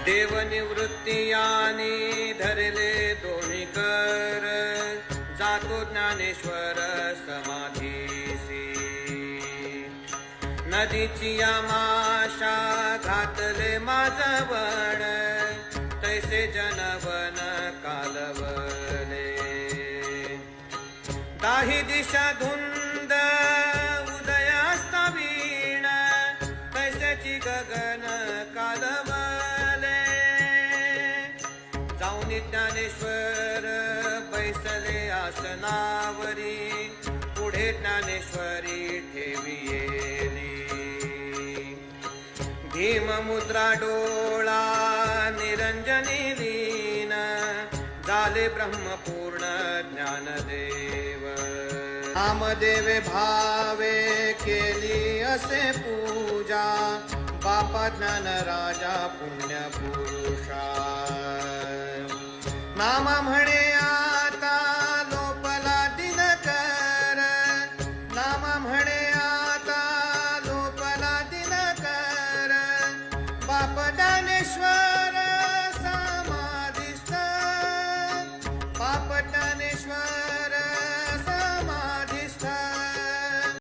देव निवृत्ती याने धरले दोन्ही कर, जातो ज्ञानेश्वर समाधीसी. नदीची आमाशा घातले माझवण, तैसे जनवन कालवले. दाही दिशा धुंद उदयास्ता वीण, तैसेची गगन कालवले. जाऊन ज्ञानेश्वर बैसले आसनावरी, पुढे ज्ञानेश्वरी ठेवियेली. भीममुद्रा डोळा निरंजनी लीन, झाले ब्रह्मपूर्ण ज्ञानदेव. नामदेवे भावे केली असे पूजा, बापा ज्ञान राजा पुण्य पुरुषा. नाम म्हणे